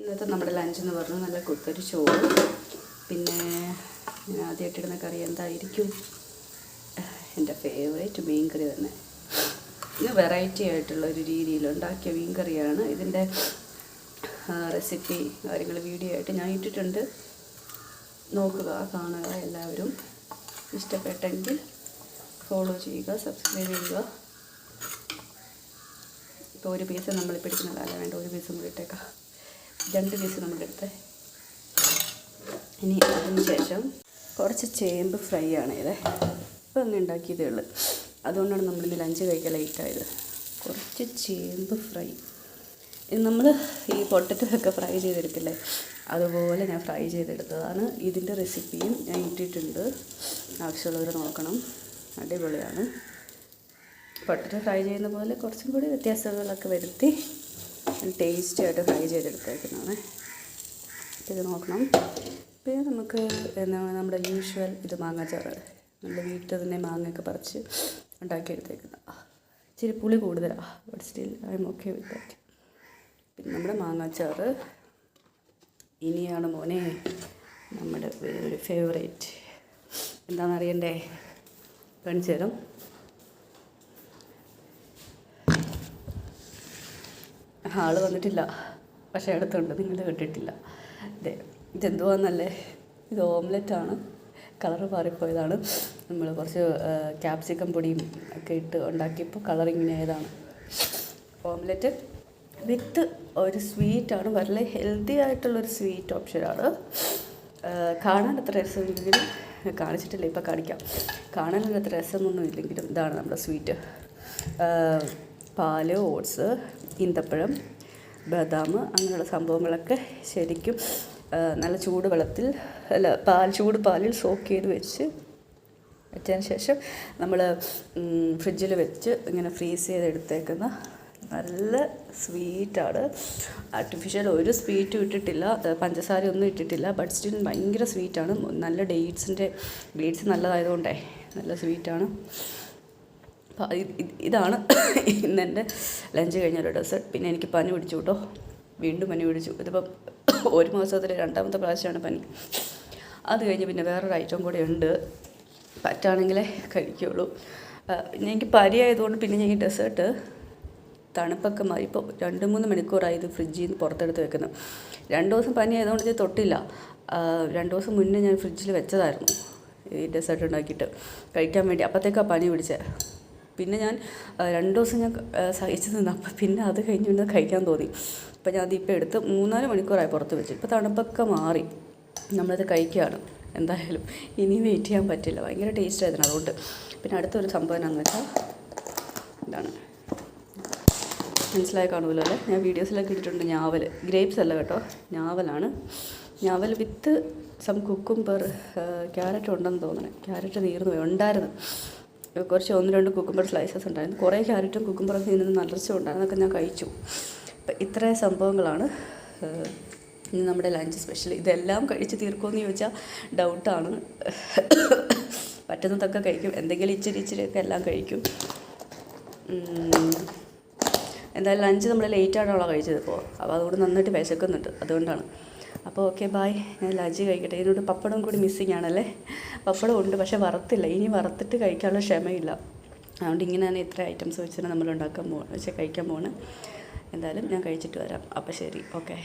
ഇന്നത്തെ നമ്മുടെ ലഞ്ച് എന്ന് പറഞ്ഞാൽ നല്ല കുത്തരി ചോറ്, പിന്നെ ഞാൻ ആദ്യമായിട്ടിടുന്ന കറി എന്തായിരിക്കും? എൻ്റെ ഫേവറേറ്റ് മീൻ കറി തന്നെ. ഇത് വെറൈറ്റി ആയിട്ടുള്ള ഒരു രീതിയിൽ ഉണ്ടാക്കിയ മീൻ കറിയാണ്. ഇതിൻ്റെ റെസിപ്പി കാര്യങ്ങൾ വീഡിയോ ആയിട്ട് ഞാൻ ഇട്ടിട്ടുണ്ട്, നോക്കുക, കാണുക. എല്ലാവരും ഇഷ്ടപ്പെട്ടെങ്കിൽ ഫോളോ ചെയ്യുക, സബ്സ്ക്രൈബ് ചെയ്യുക. ഇപ്പോൾ ഒരു പീസ് നമ്മൾ പിടിക്കുന്നതല്ല, വേണ്ട ഒരു പീസും കൂടി ഇട്ടേക്കാം. 2 പീസ് നമ്മളെടുത്ത്. ഇനി അതിന് ശേഷം കുറച്ച് ചേമ്പ് ഫ്രൈ ആണ് ഇത്. ഇപ്പോൾ അങ്ങ് ഉണ്ടാക്കിയതേ ഉള്ളൂ, അതുകൊണ്ടാണ് നമ്മളിന്ന് ലഞ്ച് കഴിക്കാൻ ലേറ്റായത്. കുറച്ച് ചേമ്പ് ഫ്രൈ. ഇത് നമ്മൾ ഈ പൊട്ടറ്റോ ഒക്കെ ഫ്രൈ ചെയ്തെടുക്കില്ലേ, അതുപോലെ ഞാൻ ഫ്രൈ ചെയ്തെടുത്തതാണ്. ഇതിൻ്റെ റെസിപ്പിയും ഞാൻ ഇട്ടിട്ടുണ്ട്, ആവശ്യമുള്ളവർ നോക്കണം. അടിപൊളിയാണ്. പൊട്ടറ്റോ ഫ്രൈ ചെയ്യുന്ന പോലെ കുറച്ചും കൂടി വ്യത്യാസങ്ങളൊക്കെ വരുത്തി ടേസ്റ്റിയായിട്ട് ഫ്രൈ ചെയ്തെടുത്തേക്കുന്നതാണ്. ഇത് നോക്കണം. പിന്നെ നമുക്ക് നമ്മുടെ യൂഷ്വൽ ഇത് മാങ്ങാച്ചാറ്, നമ്മുടെ വീട്ടിൽ തന്നെ മാങ്ങയൊക്കെ പറിച്ച് ഉണ്ടാക്കിയെടുത്തേക്കുന്ന. ഇച്ചിരി പുളി കൂടുതലാണ്, but still I M okay with that. പിന്നെ നമ്മുടെ മാങ്ങാച്ചാറ്. ഇനിയാണ് മോനെ നമ്മുടെ ഒരു ഫേവറേറ്റ്. എന്താണെന്നറിയണ്ടേ? കാണിച്ചു തരാം. ആൾ വന്നിട്ടില്ല, പക്ഷേ അടുത്തുണ്ട്, നിങ്ങൾ കേട്ടിട്ടില്ല. ഇതെന്തുവാന്നല്ലേ? ഇത് ഓംലെറ്റാണ്. കളറ് മാറിപ്പോയതാണ്. നമ്മൾ കുറച്ച് ക്യാപ്സിക്കം പൊടിയും ഒക്കെ ഇട്ട് ഉണ്ടാക്കിയപ്പോൾ കളറിങ്ങനെ ആയതാണ്. ഓംലെറ്റ് വിത്ത് ഒരു സ്വീറ്റാണ്, വളരെ ഹെൽത്തി ആയിട്ടുള്ളൊരു സ്വീറ്റ് ഓപ്ഷനാണ്. കാണാൻ അത്ര രസമില്ലെങ്കിലും, കാണിച്ചിട്ടില്ല, ഇപ്പോൾ കാണിക്കാം. കാണാൻ അത്ര രസമൊന്നും ഇല്ലെങ്കിലും ഇതാണ് നമ്മുടെ സ്വീറ്റ്. പാല്, ഓട്സ്, ഈന്തപ്പഴം, ബദാം, അങ്ങനെയുള്ള സംഭവങ്ങളൊക്കെ ശരിക്കും നല്ല ചൂട് വെള്ളത്തിൽ ചൂട് പാലിൽ സോക്ക് ചെയ്ത് വെച്ചതിന് ശേഷം നമ്മൾ ഫ്രിഡ്ജിൽ വെച്ച് ഇങ്ങനെ ഫ്രീസ് ചെയ്തെടുത്തേക്കുന്ന നല്ല സ്വീറ്റാണ്. ആർട്ടിഫിഷ്യൽ ഒരു സ്വീറ്റും ഇട്ടിട്ടില്ല, പഞ്ചസാര ഒന്നും ഇട്ടിട്ടില്ല, ബട്ട് സ്റ്റിൽ ഭയങ്കര സ്വീറ്റാണ്. നല്ല ഡേറ്റ്സ് നല്ലതായതുകൊണ്ടേ നല്ല സ്വീറ്റാണ്. അപ്പോൾ ഇതാണ് ഇന്നെൻ്റെ ലഞ്ച് കഴിഞ്ഞൊരു ഡെസേർട്ട്. പിന്നെ എനിക്ക് പനി പിടിച്ചു കേട്ടോ, വീണ്ടും പനി പിടിച്ചു. ഇതിപ്പം 1 മാസത്തിൽ 2ാമത്തെ പ്രാവശ്യമാണ് പനി. അത് കഴിഞ്ഞ് പിന്നെ വേറൊരു ഐറ്റം കൂടെ ഉണ്ട്, പറ്റുകയാണെങ്കിലേ കഴിക്കുകയുള്ളൂ. എനിക്ക് പനി ആയതുകൊണ്ട് പിന്നെ ഞാൻ ഈ ഡെസേർട്ട് തണുപ്പൊക്കെ മാറി ഇപ്പോൾ 2-3 മണിക്കൂറായി ഇത് ഫ്രിഡ്ജിൽ നിന്ന് പുറത്തെടുത്ത് വെക്കുന്നത്. 2 ദിവസം പനി ആയതുകൊണ്ട് ഇത് തൊട്ടില്ല. 2 ദിവസം മുന്നേ ഞാൻ ഫ്രിഡ്ജിൽ വെച്ചതായിരുന്നു ഈ ഡെസേർട്ട് ഉണ്ടാക്കിയിട്ട് കഴിക്കാൻ വേണ്ടി. അപ്പോഴത്തേക്കാണ് പനി പിടിച്ചത്. പിന്നെ ഞാൻ 2 ദിവസം ഞാൻ സഹിച്ചു നിന്ന്. അപ്പം പിന്നെ അത് കഴിഞ്ഞ് പിന്നെ കഴിക്കാൻ തോന്നി. അപ്പം ഞാൻ അതിപ്പോൾ എടുത്ത് 3-4 മണിക്കൂറായി പുറത്ത് വെച്ച്. ഇപ്പോൾ തണുപ്പൊക്കെ മാറി നമ്മളത് കഴിക്കുകയാണ്. എന്തായാലും ഇനി വെയിറ്റ് ചെയ്യാൻ പറ്റില്ല, ഭയങ്കര ടേസ്റ്റ് ആയിരുന്നു. അതുകൊണ്ട് പിന്നെ അടുത്തൊരു സംഭവം എന്നാന്ന് വെച്ചാൽ ഇതാണ്, മനസ്സിലായി കാണുമല്ലോ അല്ലേ? ഞാൻ വീഡിയോസിലൊക്കെ ഇട്ടിട്ടുണ്ട്. ഞാവൽ, ഗ്രേപ്സ് അല്ല കേട്ടോ, ഞാവലാണ്. ഞാവൽ വിത്ത് സം കുക്കുംബർ, ക്യാരറ്റ് ഉണ്ടെന്ന് തോന്നണേ. ക്യാരറ്റ് തീർന്നു പോയി, ഉണ്ടായിരുന്നു കുറച്ച് 1-2 കുക്കുംബർ സ്ലൈസസ് ഉണ്ടായിരുന്നു. കുറേ ക്യാരറ്റും കുക്കുംബറൊക്കെ ഇതിന് നല്ലർച്ച ഉണ്ടായിരുന്നു, അതൊക്കെ ഞാൻ കഴിച്ചു. അപ്പം ഇത്രയും സംഭവങ്ങളാണ് ഇന്ന് നമ്മുടെ ലഞ്ച് സ്പെഷ്യൽ. ഇതെല്ലാം കഴിച്ച് തീർക്കുമെന്ന് ചോദിച്ചാൽ ഡൗട്ടാണ്. പറ്റുന്നതൊക്കെ കഴിക്കും, എന്തെങ്കിലും ഇച്ചിരിയൊക്കെ എല്ലാം കഴിക്കും. എന്തായാലും ലഞ്ച് നമ്മൾ ലേറ്റായിട്ടാണല്ലോ കഴിച്ചത് ഇപ്പോൾ, അപ്പോൾ അതുകൊണ്ട് നന്നായിട്ട് വിശക്കുന്നുണ്ട്, അതുകൊണ്ടാണ്. അപ്പോൾ ഓക്കെ ബായ്, ഞാൻ ലഞ്ച് കഴിക്കട്ടെ. ഇതിനോട് പപ്പടം കൂടി മിസ്സിങ് ആണല്ലേ? പപ്പടം ഉണ്ട്, പക്ഷേ വറുത്തില്ല. ഇനി വറുത്തിട്ട് കഴിക്കാനുള്ള ക്ഷമയില്ല. അതുകൊണ്ട് ഇങ്ങനെയാണ് ഇത്ര ഐറ്റംസ് വെച്ചിട്ട് നമ്മൾ കഴിക്കാൻ പോകണം. എന്തായാലും ഞാൻ കഴിച്ചിട്ട് വരാം. അപ്പോൾ ശരി, ഓക്കെ.